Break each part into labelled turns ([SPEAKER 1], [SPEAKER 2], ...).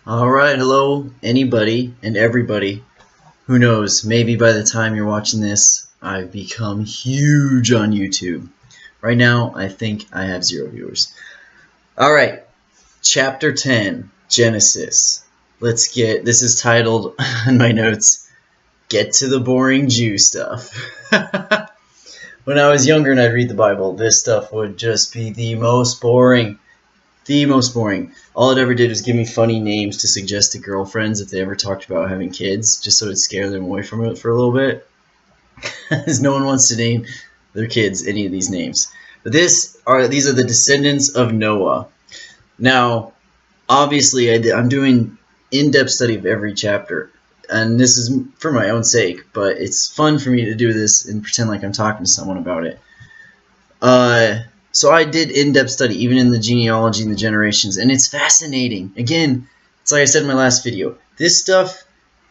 [SPEAKER 1] Alright, hello, anybody and everybody. Who knows, maybe by the time you're watching this, I've become huge on YouTube. Right now, I think I have 0 viewers. Alright, Chapter 10, Genesis. This is titled, in my notes, Get to the Boring Jew Stuff. When I was younger and I'd read the Bible, this stuff would just be the most boring. The most boring. All it ever did was give me funny names to suggest to girlfriends if they ever talked about having kids, just so it'd scare them away from it for a little bit. Because no one wants to name their kids any of these names. But these are the descendants of Noah. Now, obviously, I'm doing in-depth study of every chapter, and this is for my own sake, but it's fun for me to do this and pretend like I'm talking to someone about it. So I did in-depth study, even in the genealogy and the generations, and it's fascinating. Again, it's like I said in my last video. This stuff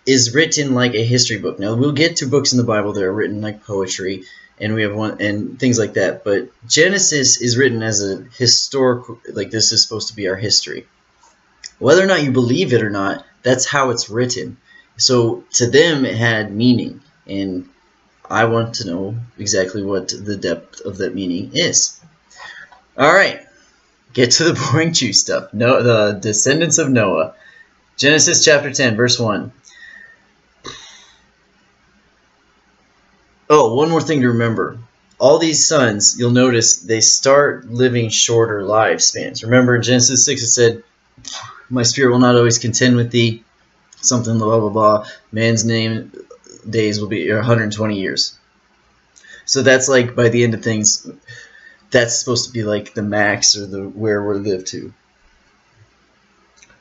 [SPEAKER 1] is written like a history book. Now, we'll get to books in the Bible that are written like poetry, and we have one and things like that. But Genesis is written as a historical, like this is supposed to be our history. Whether or not you believe it or not, that's how it's written. So to them, it had meaning, and I want to know exactly what the depth of that meaning is. Alright, get to the boring Jew stuff. The descendants of Noah. Genesis chapter 10, verse 1. Oh, one more thing to remember. All these sons, you'll notice, they start living shorter lifespans. Remember in Genesis 6 it said, my spirit will not always contend with thee. Something blah blah blah. Man's name days will be 120 years. So that's like by the end of things, that's supposed to be like the max or the where we live to.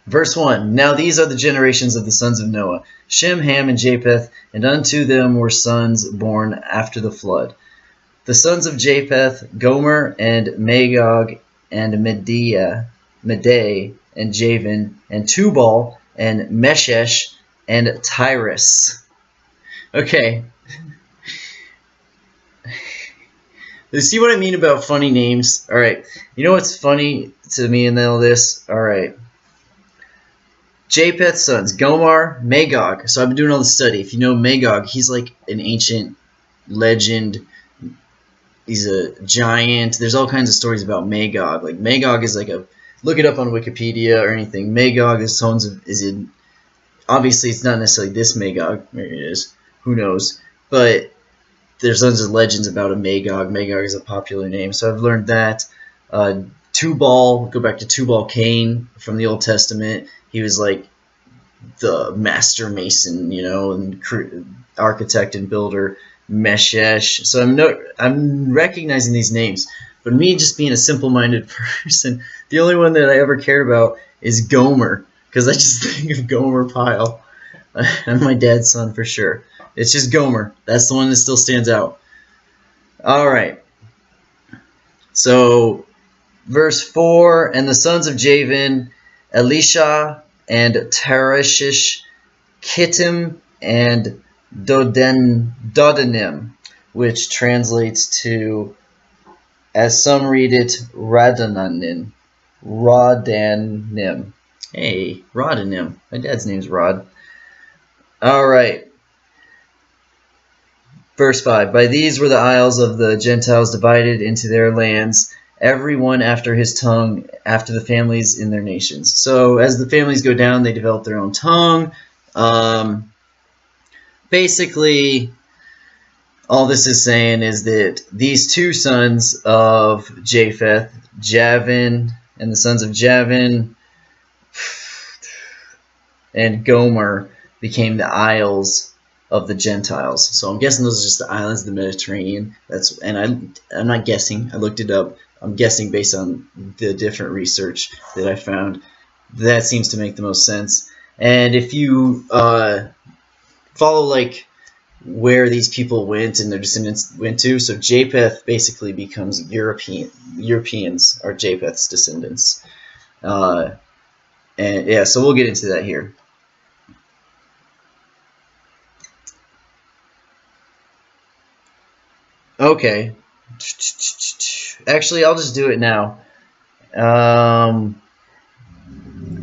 [SPEAKER 1] Verse 1. Now these are the generations of the sons of Noah, Shem, Ham, and Japheth, and unto them were sons born after the flood. The sons of Japheth, Gomer, and Magog, and Medai, and Javan, and Tubal, and Meshesh, and Tyrus. Okay. You see what I mean about funny names? Alright. You know what's funny to me in all this? Alright. Japheth's sons, Gomer, Magog. So I've been doing all this study. If you know Magog, he's like an ancient legend. He's a giant. There's all kinds of stories about Magog. Like Magog is like a, look it up on Wikipedia or anything. Magog is in, obviously it's not necessarily this Magog. Maybe it is. Who knows? But there's tons of legends about a Magog. Magog is a popular name. So I've learned that. Tubal, go back to Tubal Cain from the Old Testament. He was like the master mason, you know, and architect and builder. Meshesh. So I'm recognizing these names, but me just being a simple-minded person, the only one that I ever cared about is Gomer, because I just think of Gomer Pyle. I'm my dad's son for sure. It's just Gomer. That's the one that still stands out. All right. So, verse 4, and the sons of Javan, Elisha, and Tarishish, Kittim, and Dodanim, which translates to, as some read it, Radanim. Hey, Rodanim. My dad's name's Rod. Alright. Verse 5. By these were the isles of the Gentiles divided into their lands, every one after his tongue, after the families in their nations. So as the families go down, they develop their own tongue. Basically, all this is saying is that these two sons of Japheth, Javan, and the sons of Javan, and Gomer became the isles of the Gentiles. So I'm guessing those are just the islands of the Mediterranean. I'm not guessing. I looked it up. I'm guessing based on the different research that I found. That seems to make the most sense. And if you follow like where these people went and their descendants went to, so Japheth basically becomes Europeans are Japheth's descendants. And yeah, so we'll get into that here. Okay. Actually, I'll just do it now.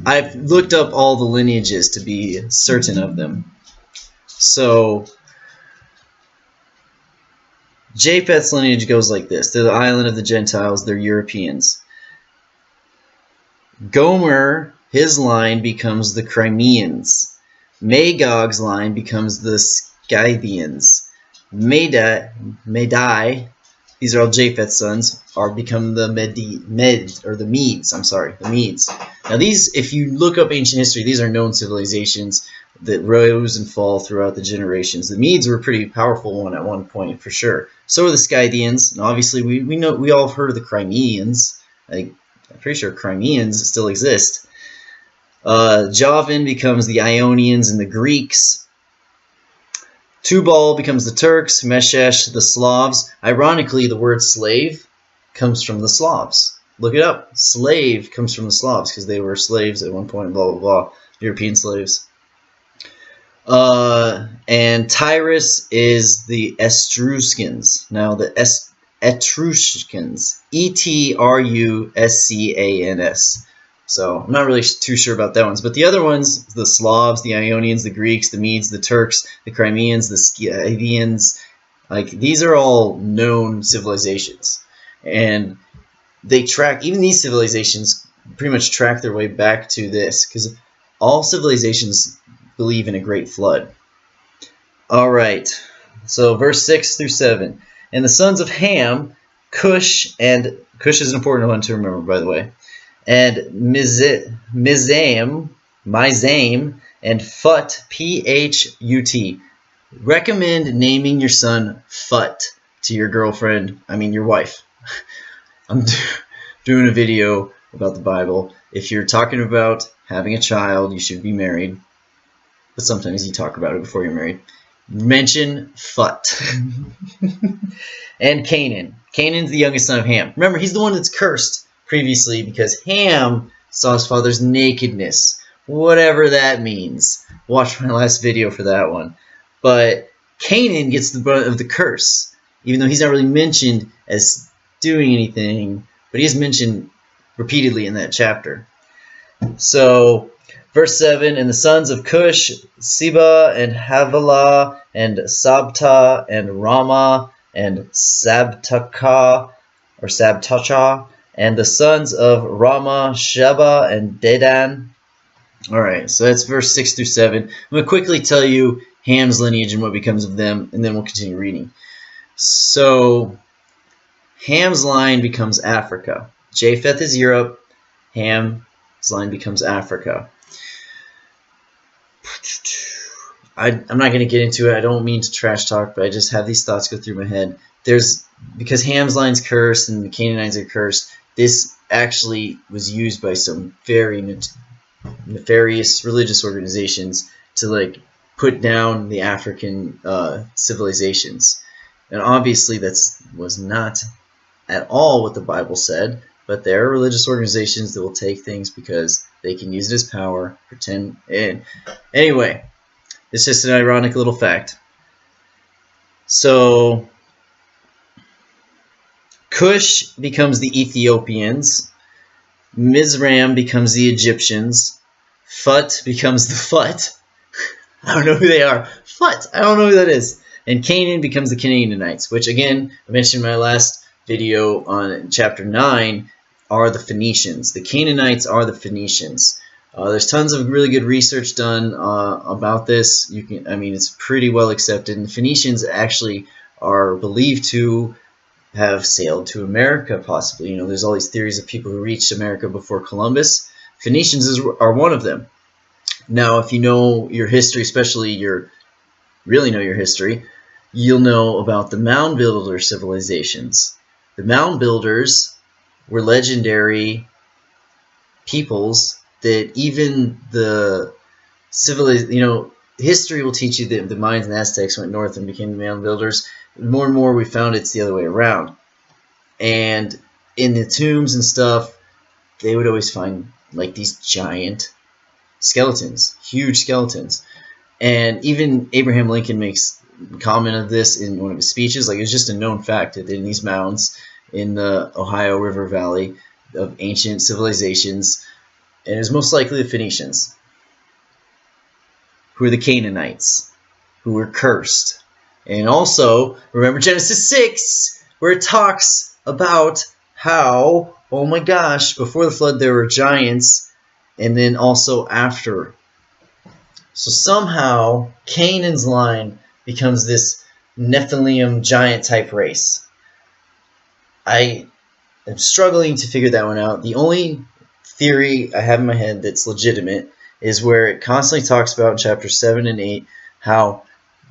[SPEAKER 1] I've looked up all the lineages to be certain of them. So Japheth's lineage goes like this. They're the island of the Gentiles. They're Europeans. Gomer, his line becomes the Crimeans. Magog's line becomes the Scythians. Madai, these are all Japheth's sons, become the Medes. I'm sorry, the Medes. Now these, if you look up ancient history, these are known civilizations that rose and fall throughout the generations. The Medes were a pretty powerful one at one point for sure. So are the Scythians, and obviously we all have heard of the Crimeans. I'm pretty sure Crimeans still exist. Javan becomes the Ionians and the Greeks. Tubal becomes the Turks. Meshesh, the Slavs. Ironically, the word slave comes from the Slavs. Look it up. Slave comes from the Slavs because they were slaves at one point, blah, blah, blah. European slaves. And Tyrus is the Etruscans. Now, the Etruscans. Etruscans. So I'm not really too sure about that ones. But the other ones, the Slavs, the Ionians, the Greeks, the Medes, the Turks, the Crimeans, the Scythians, like these are all known civilizations. And they track, even these civilizations pretty much track their way back to this. Because all civilizations believe in a great flood. Alright, so verse 6 through 7. And the sons of Ham, Cush, and Cush is an important one to remember, by the way, and Mizraim, and Phut, P-H-U-T. Recommend naming your son Phut to your girlfriend, your wife. I'm doing a video about the Bible. If you're talking about having a child, you should be married. But sometimes you talk about it before you're married. Mention Phut. And Canaan. Canaan's the youngest son of Ham. Remember, he's the one that's cursed previously because Ham saw his father's nakedness. Whatever that means. Watch my last video for that one. But Canaan gets the brunt of the curse. Even though he's not really mentioned as doing anything. But he is mentioned repeatedly in that chapter. So verse 7, and the sons of Cush, Seba, and Havilah, and Sabta, and Rama, and Sabtacha, and the sons of Rama, Sheba, and Dedan. Alright, so that's verse 6 through 7. I'm going to quickly tell you Ham's lineage and what becomes of them, and then we'll continue reading. So, Ham's line becomes Africa. Japheth is Europe. Ham's line becomes Africa. I'm not going to get into it. I don't mean to trash talk, but I just have these thoughts go through my head. Because Ham's line's cursed and the Canaanites are cursed, this actually was used by some very nefarious religious organizations to put down the African civilizations. And obviously that was not at all what the Bible said, but there are religious organizations that will take things because they can use it as power, pretend. And anyway, it's just an ironic little fact. So Cush becomes the Ethiopians. Mizraim becomes the Egyptians. Phut becomes the Phut. I don't know who they are. Phut, I don't know who that is. And Canaan becomes the Canaanites, which again, I mentioned in my last video on chapter 9, are the Phoenicians. The Canaanites are the Phoenicians. There's tons of really good research done about this. It's pretty well accepted. And the Phoenicians actually are believed to have sailed to America, possibly. There's all these theories of people who reached America before Columbus. Phoenicians are one of them. Now, if you know your history, especially really know your history, you'll know about the Mound Builder civilizations. The Mound Builders were legendary peoples that even the history will teach you that the Mayans and Aztecs went north and became the Mound Builders. More and more we found it's the other way around. And in the tombs and stuff, they would always find these giant skeletons, huge skeletons. And even Abraham Lincoln makes comment of this in one of his speeches. It's just a known fact that in these mounds in the Ohio River Valley of ancient civilizations, And it was most likely the Phoenicians, who are the Canaanites, who were cursed. And also, remember Genesis 6, where it talks about how, oh my gosh, before the flood there were giants, and then also after. So somehow, Canaan's line becomes this Nephilim giant type race. I am struggling to figure that one out. The only theory I have in my head that's legitimate is where it constantly talks about in chapter 7 and 8 how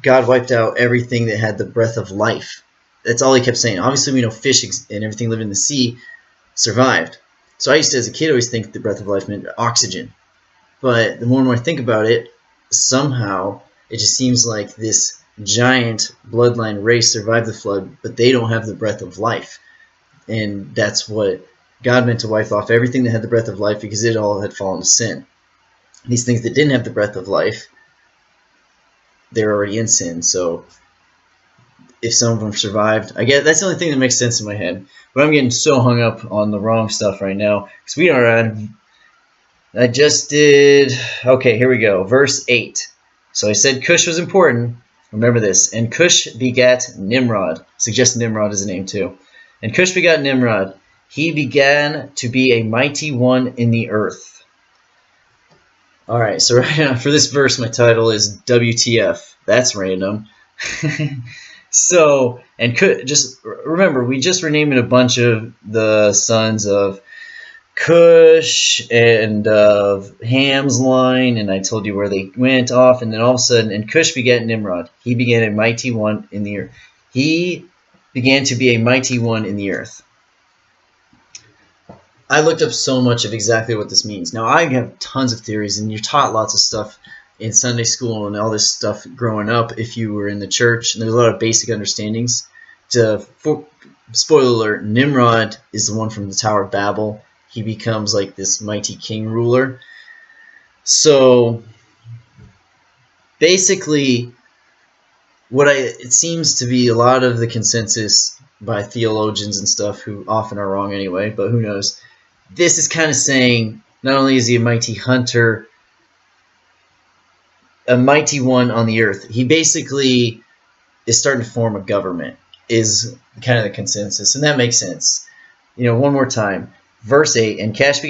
[SPEAKER 1] God wiped out everything that had the breath of life. That's all he kept saying. Obviously, we know fish and everything living in the sea survived. So I used to, as a kid, always think the breath of life meant oxygen. But the more and more I think about it, somehow it just seems like this giant bloodline race survived the flood, but they don't have the breath of life. And that's what God meant to wipe off everything that had the breath of life, because it all had fallen to sin. These things that didn't have the breath of life, they're already in sin. So if some of them survived, I guess that's the only thing that makes sense in my head. But I'm getting so hung up on the wrong stuff right now, because we are on. I just did. Okay, here we go. Verse 8. So I said Cush was important. Remember this. And Cush begat Nimrod. Suggest Nimrod is a name too. And Cush begat Nimrod. He began to be a mighty one in the earth. Alright, so right now for this verse, my title is WTF. That's random. So, and just remember, we just were naming a bunch of the sons of Cush and of Ham's line, and I told you where they went off, and then all of a sudden, and Cush begat Nimrod. He began a mighty one in the earth. He began to be a mighty one in the earth. I looked up so much of exactly what this means. Now, I have tons of theories, and you're taught lots of stuff in Sunday school and all this stuff growing up if you were in the church, and there's a lot of basic understandings. Spoiler alert, Nimrod is the one from the Tower of Babel. He becomes like this mighty king ruler. So basically, it seems to be a lot of the consensus by theologians and stuff, who often are wrong anyway, but who knows. This is kind of saying not only is he a mighty hunter, a mighty one on the earth, he basically is starting to form a government, is kind of the consensus, and that makes sense. You know, one more time. Verse 8, and Cush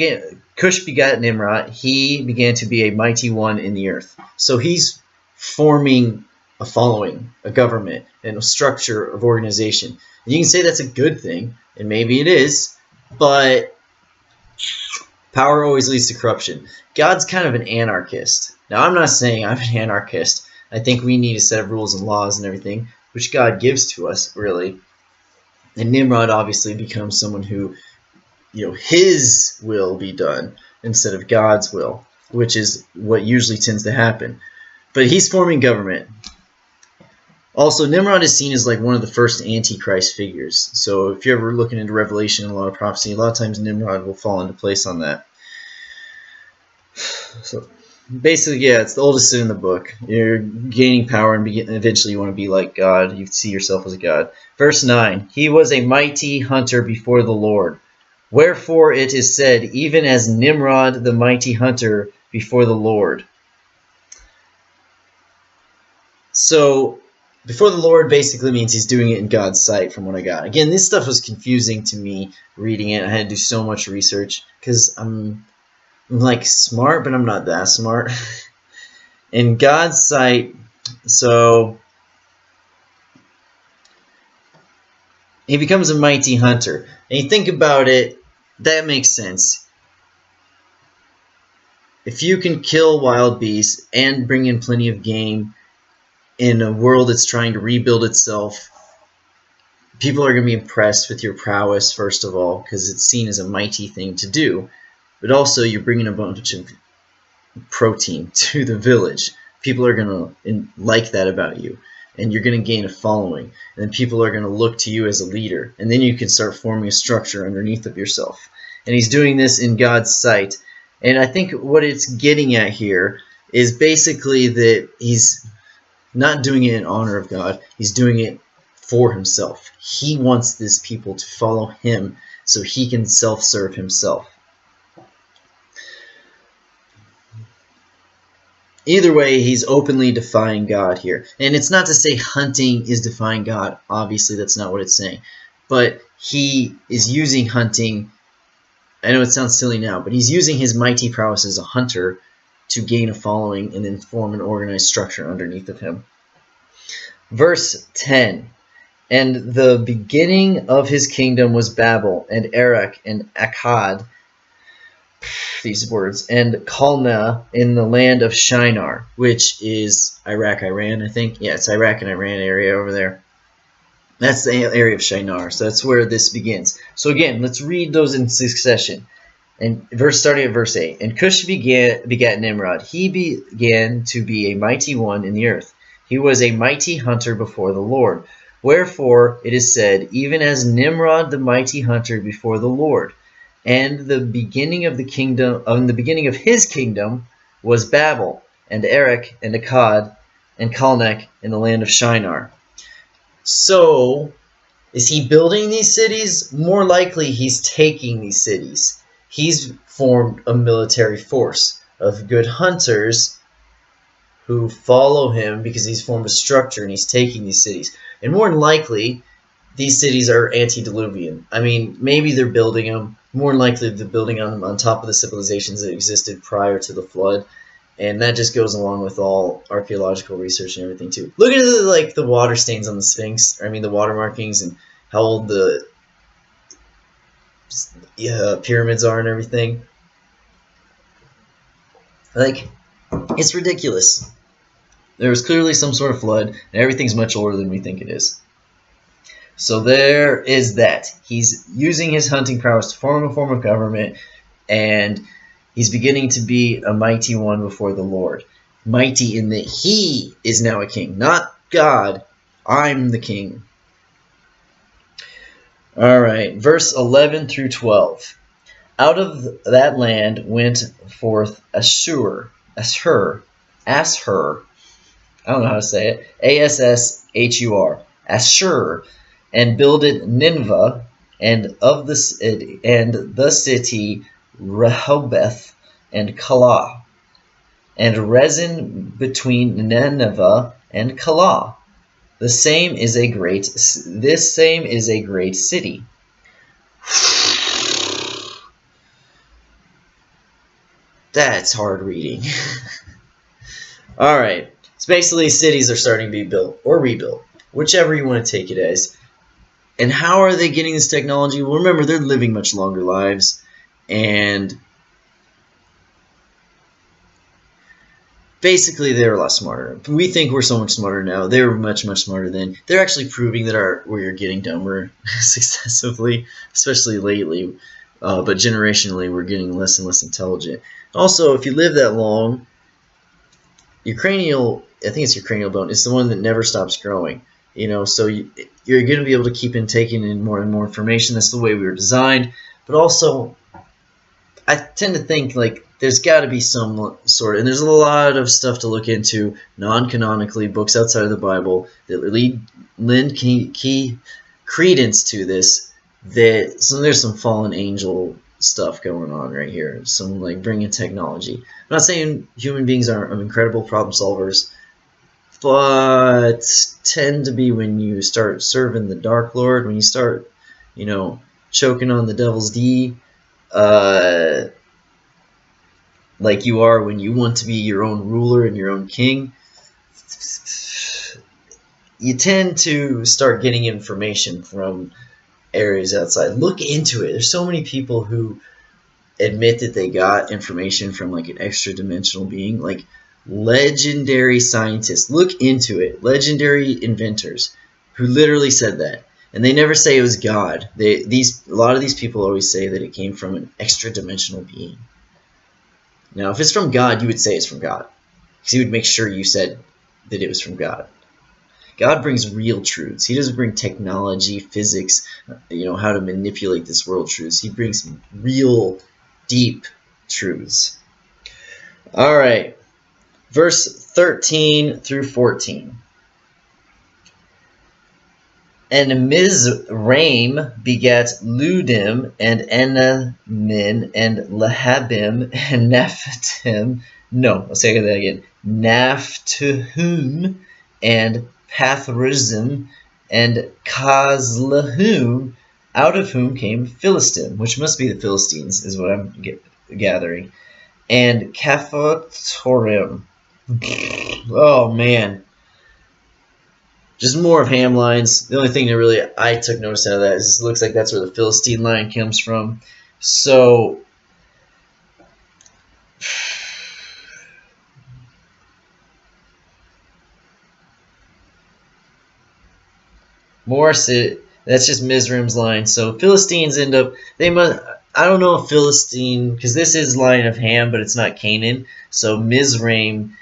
[SPEAKER 1] begat Nimrod. He began to be a mighty one in the earth. So he's forming a following, a government, and a structure of organization. And you can say that's a good thing, and maybe it is, but power always leads to corruption. God's kind of an anarchist. Now, I'm not saying I'm an anarchist. I think we need a set of rules and laws and everything, which God gives to us, really. And Nimrod obviously becomes someone who, you know, his will be done instead of God's will, which is what usually tends to happen. But he's forming government. Also, Nimrod is seen as like one of the first Antichrist figures. So if you're ever looking into Revelation and a lot of prophecy, a lot of times Nimrod will fall into place on that. So basically, yeah, it's the oldest sin in the book. You're gaining power and eventually you want to be like God. You see yourself as a God. Verse 9, he was a mighty hunter before the Lord. Wherefore it is said, even as Nimrod the mighty hunter before the Lord. So, before the Lord basically means he's doing it in God's sight, from what I got. Again, this stuff was confusing to me reading it. I had to do so much research because I'm like smart, but I'm not that smart. In God's sight, so he becomes a mighty hunter. And you think about it, that makes sense. If you can kill wild beasts and bring in plenty of game in a world that's trying to rebuild itself, people are going to be impressed with your prowess, first of all, because it's seen as a mighty thing to do. But also, you're bringing a bunch of protein to the village. People are going to like that about you. And you're going to gain a following. And then people are going to look to you as a leader. And then you can start forming a structure underneath of yourself. And he's doing this in God's sight. And I think what it's getting at here is basically that he's not doing it in honor of God. He's doing it for himself. He wants this people to follow him so he can self-serve himself. Either way, he's openly defying God here. And it's not to say hunting is defying God. Obviously, that's not what it's saying. But he is using hunting. I know it sounds silly now, but he's using his mighty prowess as a hunter to gain a following and then form an organized structure underneath of him. Verse 10. And the beginning of his kingdom was Babel, and Erech, and Akkad, these words, and Calneh in the land of Shinar, which is Iraq, Iran, I think. Yeah, it's Iraq and Iran area over there. That's the area of Shinar, so that's where this begins. So again, let's read those in succession. And starting at verse 8. And Cush begat Nimrod. He began to be a mighty one in the earth. He was a mighty hunter before the Lord. Wherefore it is said, even as Nimrod the mighty hunter before the Lord. And the beginning of his kingdom was Babel, and Erech, and Akkad, and Calneh in the land of Shinar. So, is he building these cities? More likely he's taking these cities. He's formed a military force of good hunters who follow him because he's formed a structure and he's taking these cities. And more than likely, these cities are antediluvian. I mean, maybe they're building them. More than likely, they're building them on top of the civilizations that existed prior to the flood. And that just goes along with all archaeological research and everything, too. Look at the water stains on the Sphinx. I mean, the water markings and how old the pyramids are and everything. Like, it's ridiculous. There was clearly some sort of flood, and everything's much older than we think it is. So there is that. He's using his hunting prowess to form a form of government, and he's beginning to be a mighty one before the Lord. Mighty in that he is now a king, not God. I'm the king. Alright, verse 11 through 12. Out of that land went forth Ashur, I don't know how to say it, Asshur, Ashur, and builded Nineveh, and the city Rehoboth, and Calah, and Rezin between Nineveh and Calah. This same is a great city. That's hard reading. Alright, so basically cities are starting to be built or rebuilt, whichever you want to take it as. And how are they getting this technology? Well, remember, they're living much longer lives, and basically they're a lot smarter. We think we're so much smarter now. They were much, much smarter then. They're actually proving that we're getting dumber successively, especially lately. But generationally, we're getting less and less intelligent. Also, if you live that long, your cranial, I think it's your cranial bone, it's the one that never stops growing. You know, so you're going to be able to keep taking in more and more information. That's the way we were designed. But also, I tend to think like there's got to be some sort, and there's a lot of stuff to look into non-canonically, books outside of the Bible that lend key credence to this. So there's some fallen angel stuff going on right here. Some like bringing technology. I'm not saying human beings are incredible problem solvers, but tend to be when you start serving the Dark Lord, when you start, you know, choking on the devil's D, like you are when you want to be your own ruler and your own king, you tend to start getting information from areas outside. Look into it. There's so many people who admit that they got information from like an extra dimensional being, like legendary scientists. Look into it. Legendary inventors who literally said that, and they never say it was God. A lot of these people always say that it came from an extra dimensional being. Now, if it's from God, you would say it's from God, because he would make sure you said that it was from God. God brings real truths. He doesn't bring technology, physics, you know, how to manipulate this world truths. He brings real, deep truths. All right, verse 13 through 14. And Mizraim begat Ludim, and Enamin, and Lehabim, and Nephitim. No, I'll say that again. Naphtahum, and Pathrazim, and Kazlahum, out of whom came Philistim, which must be the Philistines, is what I'm gathering, and Caphtorim. Oh man, just more of Ham lines. The only thing that really I took notice out of that is it looks like that's where the Philistine line comes from. So Morris, that's just Mizraim's line. So Philistines end up, they must, I don't know if Philistine, because this is line of Ham, but it's not Canaan. So Mizraim,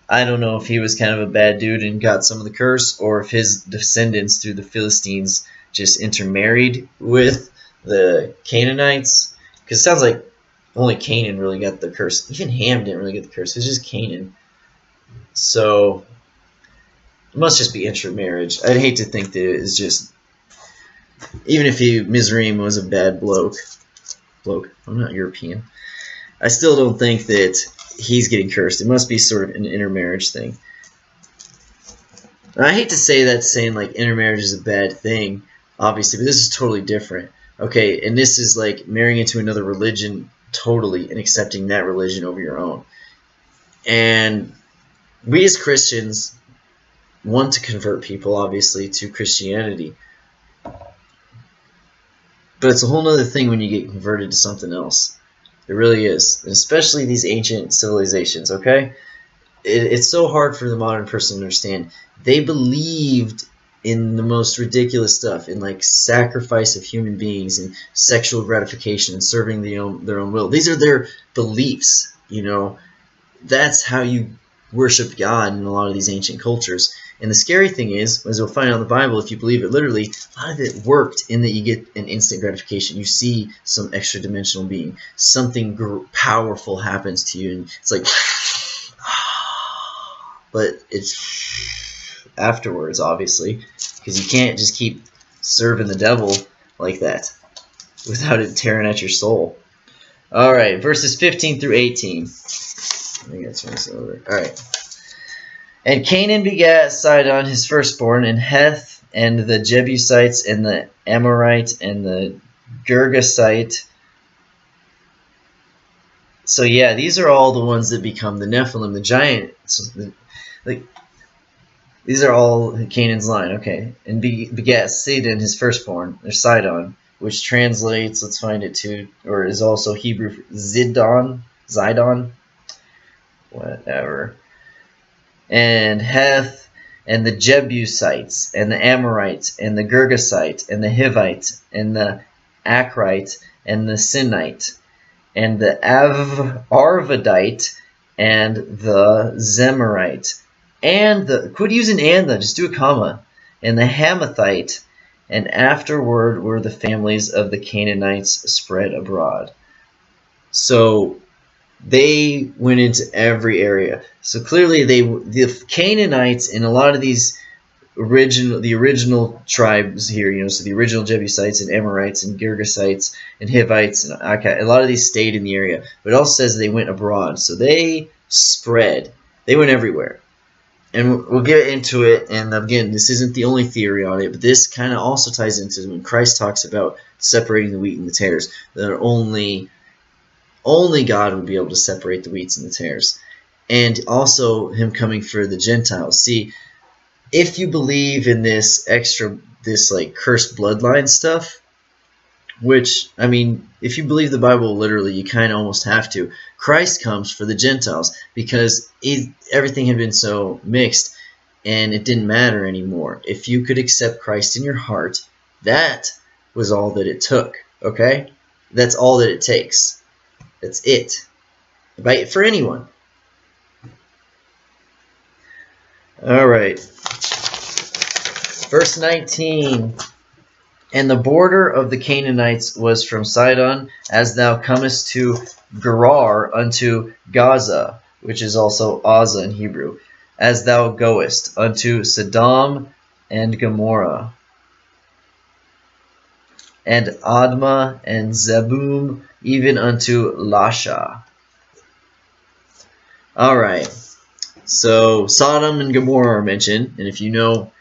[SPEAKER 1] I don't know if he was kind of a bad dude and got some of the curse, or if his descendants through the Philistines just intermarried with the Canaanites. Because it sounds like only Canaan really got the curse. Even Ham didn't really get the curse. It was just Canaan. So it must just be intermarriage. I'd hate to think that it is just, even if Mizraim was a bad bloke, I'm not European, I still don't think that he's getting cursed. It must be sort of an intermarriage thing. And I hate to say that, saying like intermarriage is a bad thing, obviously, but this is totally different. Okay, and this is like marrying into another religion totally and accepting that religion over your own. And we as Christians want to convert people, obviously, to Christianity. But it's a whole other thing when you get converted to something else. It really is. And especially these ancient civilizations, okay? It's so hard for the modern person to understand. They believed in the most ridiculous stuff, in like sacrifice of human beings and sexual gratification and serving their own will. These are their beliefs, you know. That's how you worship God in a lot of these ancient cultures. And the scary thing is, as we'll find out in the Bible, if you believe it literally, a lot of it worked in that you get an instant gratification. You see some extra dimensional being. Something powerful happens to you, and it's like, but it's afterwards, obviously, because you can't just keep serving the devil like that without it tearing at your soul. All right, verses 15 through 18. I gotta turn this over. All right. And Canaan begat Sidon his firstborn, and Heth, and the Jebusites, and the Amorite, and the Girgasite. So yeah, these are all the ones that become the Nephilim, the giants. These are all Canaan's line. Okay, and begat Sidon his firstborn, or Sidon, which translates, let's find it too, or is also Hebrew for Zidon, whatever. And Heth, and the Jebusites, and the Amorites, and the Girgasite, and the Hivite, and the Achrite, and the Sinite, and the Arvadite, and the Zemarite, and the, quit using and the, just do a comma, and the Hamathite, and afterward were the families of the Canaanites spread abroad. So they went into every area. So clearly the Canaanites in a lot of these the original tribes here, you know, so the original Jebusites and Amorites and Girgasites and Hivites and a lot of these stayed in the area. But it also says they went abroad. So they spread. They went everywhere. And we'll get into it, and again, this isn't the only theory on it, but this kind of also ties into when Christ talks about separating the wheat and the tares, that only God would be able to separate the wheats and the tares. And also him coming for the Gentiles. See, if you believe in this like cursed bloodline stuff, which, I mean, if you believe the Bible literally, you kind of almost have to. Christ comes for the Gentiles because everything had been so mixed and it didn't matter anymore. If you could accept Christ in your heart, that was all that it took, okay? That's all that it takes. That's it. Right? For anyone. All right. Verse 19. And the border of the Canaanites was from Sidon, as thou comest to Gerar unto Gaza, which is also Azza in Hebrew, as thou goest unto Sodom and Gomorrah, and Admah and Zeboim, even unto Lasha. Alright, So Sodom and Gomorrah are mentioned, and if you know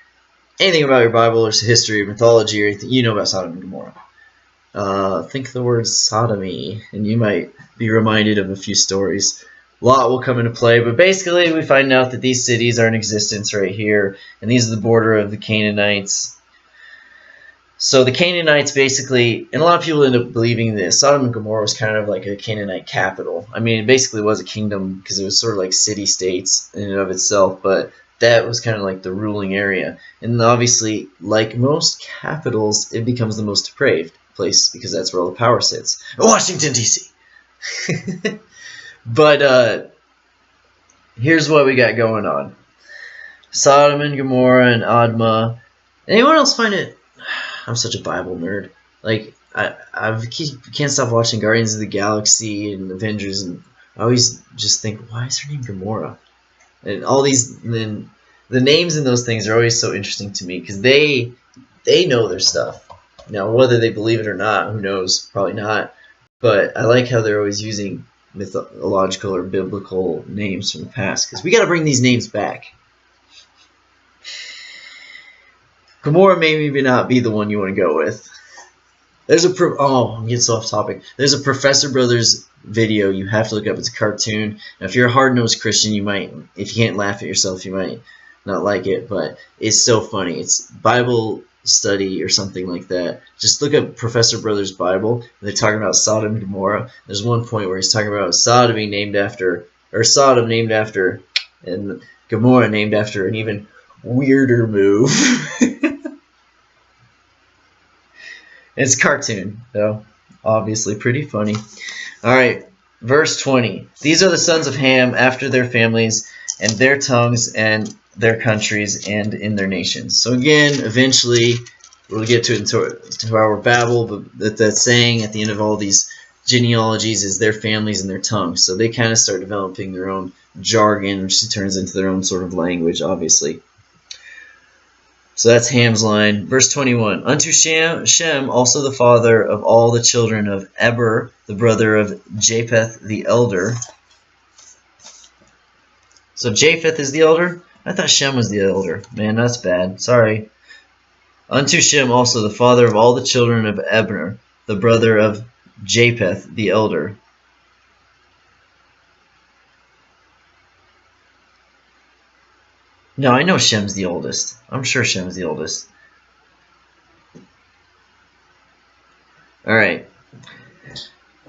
[SPEAKER 1] anything about your Bible or history or mythology or anything, you know about Sodom and Gomorrah. Think of the word sodomy, and you might be reminded of a few stories. Lot will come into play, but basically we find out that these cities are in existence right here, and these are the border of the Canaanites. So the Canaanites basically, and a lot of people end up believing this, Sodom and Gomorrah was kind of like a Canaanite capital. I mean, it basically was a kingdom because it was sort of like city-states in and of itself, but that was kind of like the ruling area. And obviously, like most capitals, it becomes the most depraved place because that's where all the power sits. Washington, D.C. But here's what we got going on. Sodom and Gomorrah and Admah. Anyone else find it... I'm such a Bible nerd. Like, I can't stop watching Guardians of the Galaxy and Avengers, and I always just think, why is her name Gamora? And all these, the names in those things are always so interesting to me because they know their stuff. Now, whether they believe it or not, who knows? Probably not. But I like how they're always using mythological or biblical names from the past because we got to bring these names back. Gomorrah may maybe not be the one you want to go with. There's a I'm getting so off topic. There's a Professor Brothers video you have to look up. It's a cartoon. Now, if you're a hard-nosed Christian, you might, if you can't laugh at yourself, you might not like it. But it's so funny. It's Bible study or something like that. Just look up Professor Brothers Bible. They're talking about Sodom and Gomorrah. There's one point where he's talking about Sodom named after, and Gomorrah named after an even weirder move. It's a cartoon, though. Obviously pretty funny. Alright, verse 20. These are the sons of Ham after their families and their tongues and their countries and in their nations. So again, eventually, we'll get to our Babel, but that saying at the end of all these genealogies is their families and their tongues. So they kind of start developing their own jargon, which turns into their own sort of language, obviously. So that's Ham's line. Verse 21. Unto Shem, also the father of all the children of Eber, the brother of Japheth the elder. So Japheth is the elder? I thought Shem was the elder. Man, that's bad. Sorry. Unto Shem, also the father of all the children of Eber, the brother of Japheth the elder. No, I know Shem's the oldest. I'm sure Shem's the oldest. Alright.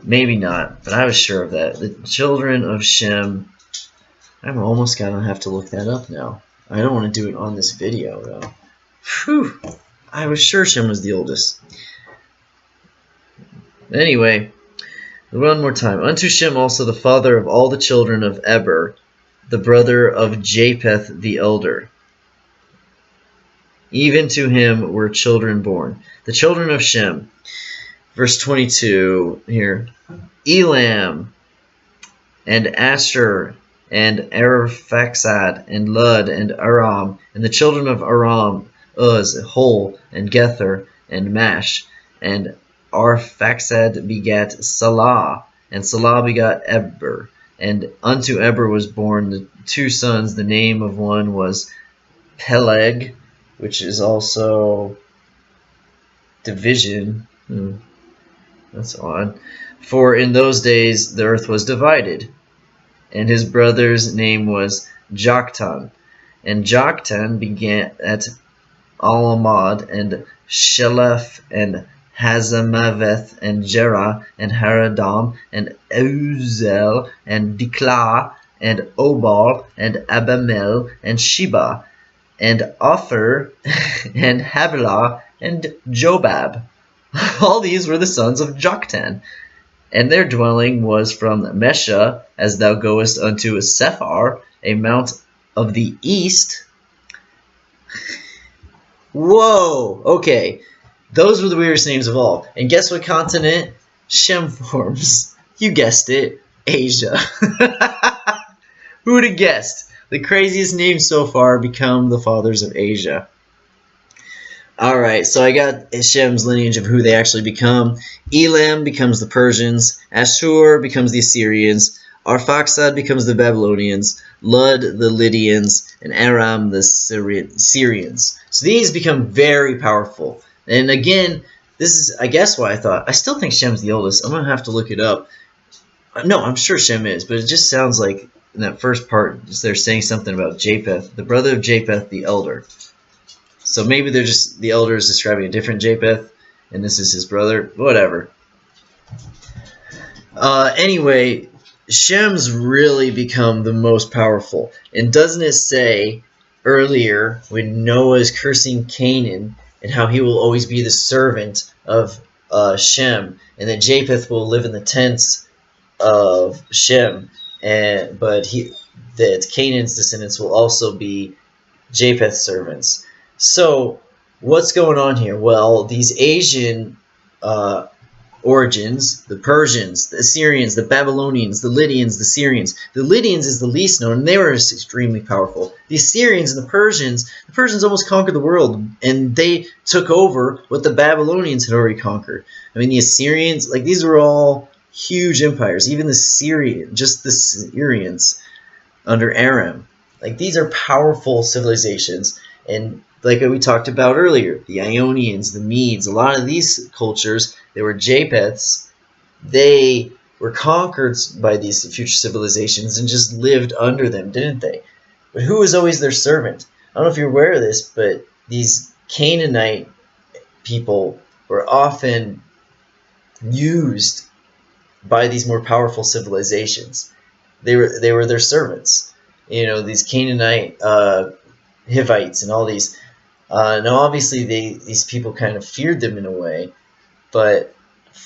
[SPEAKER 1] Maybe not, but I was sure of that. The children of Shem. I'm almost gonna have to look that up now. I don't want to do it on this video, though. Whew. I was sure Shem was the oldest. Anyway, one more time. Unto Shem also the father of all the children of Eber, the brother of Japheth the elder. Even to him were children born. The children of Shem. Verse 22 here. Elam, and Asher, and Arphaxad, and Lud, and Aram. And the children of Aram, Uz, Hol, and Gether, and Mash. And Arphaxad begat Salah, and Salah begat Eber. And unto Eber was born the two sons. The name of one was Peleg, which is also division. That's odd. For in those days the earth was divided. And his brother's name was Joktan. And Joktan began at Alamad, and Sheleph, and Hazamaveth, and Jerah, and Haradam, and Uzel, and Diklah, and Obal, and Abamel, and Sheba, and Ophir, and Havilah, and Jobab. All these were the sons of Joktan. And their dwelling was from Mesha, as thou goest unto Sephar, a mount of the east. Whoa! Okay. Those were the weirdest names of all. And guess what continent Shem forms? You guessed it. Asia. Who would have guessed? The craziest names so far become the fathers of Asia. Alright, so I got Shem's lineage of who they actually become. Elam becomes the Persians. Ashur becomes the Assyrians. Arphaxad becomes the Babylonians, Lud the Lydians, and Aram the Syrians. So these become very powerful. And again, this is, I guess, why I still think Shem's the oldest. I'm going to have to look it up. No, I'm sure Shem is, but it just sounds like in that first part, they're saying something about Japheth, the brother of Japheth the elder. So maybe they're just, the elder is describing a different Japheth, and this is his brother. Whatever. Anyway, Shem's really become the most powerful. And doesn't it say earlier when Noah is cursing Canaan and how he will always be the servant of Shem, and that Japheth will live in the tents of Shem, but that Canaan's descendants will also be Japheth's servants. So what's going on here? Well, these Asian origins, the Persians, the Assyrians, the Babylonians, the Lydians, the Syrians. The Lydians is the least known, and they were extremely powerful. The Assyrians and the Persians almost conquered the world, and they took over what the Babylonians had already conquered. I mean, the Assyrians, like, these were all huge empires. Even the Syrians under Aram. Like, these are powerful civilizations, and like we talked about earlier, the Ionians, the Medes, a lot of these cultures, they were Japheths. They were conquered by these future civilizations and just lived under them, didn't they? But who was always their servant? I don't know if you're aware of this, but these Canaanite people were often used by these more powerful civilizations. They were their servants. You know, these Canaanite Hivites and all these. Now, obviously, these people kind of feared them in a way, but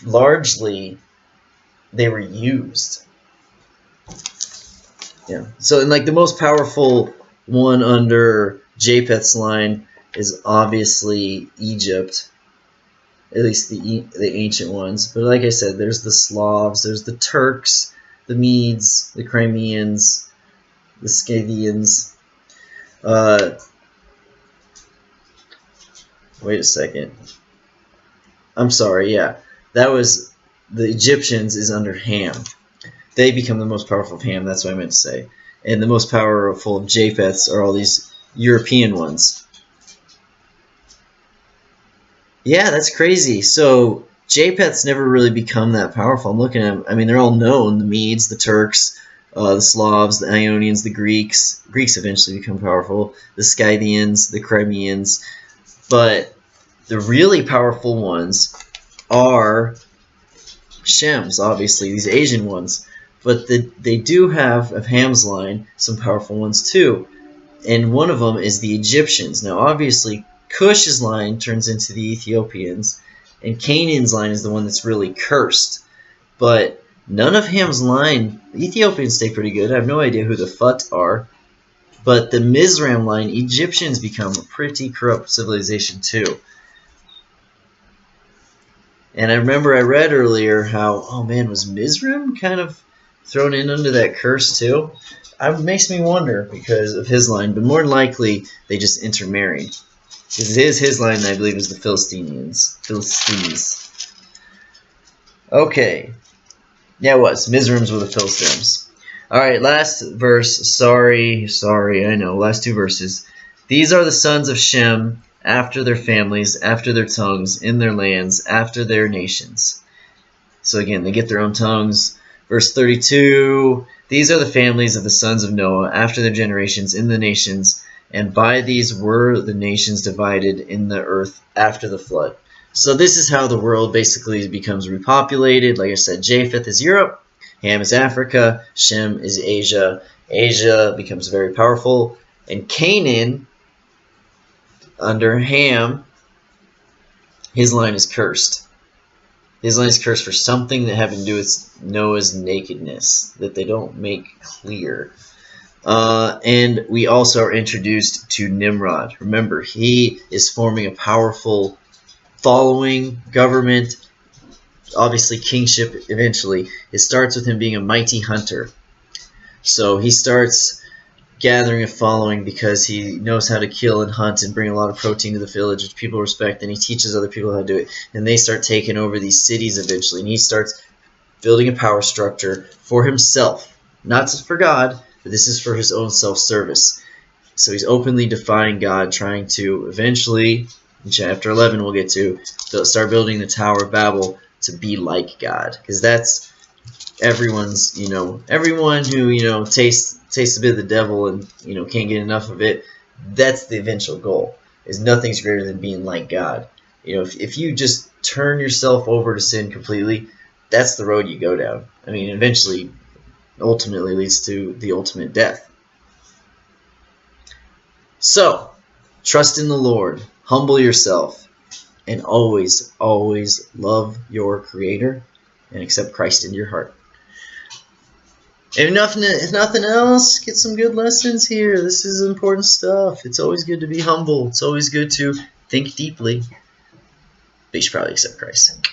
[SPEAKER 1] largely they were used. Yeah. So, and like the most powerful one under Japheth's line is obviously Egypt, at least the ancient ones. But like I said, there's the Slavs, there's the Turks, the Medes, the Crimeans, the Scythians. Wait a second. I'm sorry, yeah. That was the Egyptians is under Ham. They become the most powerful of Ham, that's what I meant to say. And the most powerful of Japheths are all these European ones. Yeah, that's crazy. So Japheths never really become that powerful. I'm looking at, I mean, they're all known. The Medes, the Turks, the Slavs, the Ionians, the Greeks. Greeks eventually become powerful. The Scythians, the Crimeans. But the really powerful ones are Shem's, obviously, these Asian ones. But they do have, of Ham's line, some powerful ones too. And one of them is the Egyptians. Now, obviously, Cush's line turns into the Ethiopians, and Canaan's line is the one that's really cursed. But none of Ham's line, the Ethiopians stay pretty good. I have no idea who the Phut are. But the Mizraim line, Egyptians become a pretty corrupt civilization too. And I remember I read earlier how, oh man, was Mizraim kind of thrown in under that curse too? It makes me wonder because of his line, but more than likely they just intermarried. Because it is his line, I believe, is the Philistines. Okay. Yeah, it was. Mizraim's were the Philistines. Alright, last verse. Sorry, I know. Last two verses. These are the sons of Shem, after their families, after their tongues, in their lands, after their nations. So again, they get their own tongues. Verse 32, these are the families of the sons of Noah, after their generations, in the nations, and by these were the nations divided in the earth after the flood. So this is how the world basically becomes repopulated. Like I said, Japheth is Europe, Ham is Africa, Shem is Asia. Asia becomes very powerful, and Canaan, under Ham, his line is cursed. His line is cursed for something that having to do with Noah's nakedness that they don't make clear. And we also are introduced to Nimrod. Remember, he is forming a powerful following, government, obviously kingship eventually. It starts with him being a mighty hunter. So he starts gathering a following because he knows how to kill and hunt and bring a lot of protein to the village, which people respect, and he teaches other people how to do it. And they start taking over these cities eventually, and he starts building a power structure for himself. not for God, but this is for his own self-service. So he's openly defying God, trying to eventually, in chapter 11 we'll get to, start building the Tower of Babel to be like God. Because that's everyone's, everyone who, tastes a bit of the devil and, can't get enough of it, that's the eventual goal, is nothing's greater than being like God. If you just turn yourself over to sin completely, that's the road you go down. I mean, eventually, ultimately leads to the ultimate death. So, trust in the Lord, humble yourself, and always, always love your Creator and accept Christ into your heart. If nothing else, get some good lessons here. This is important stuff. It's always good to be humble. It's always good to think deeply. But you should probably accept Christ.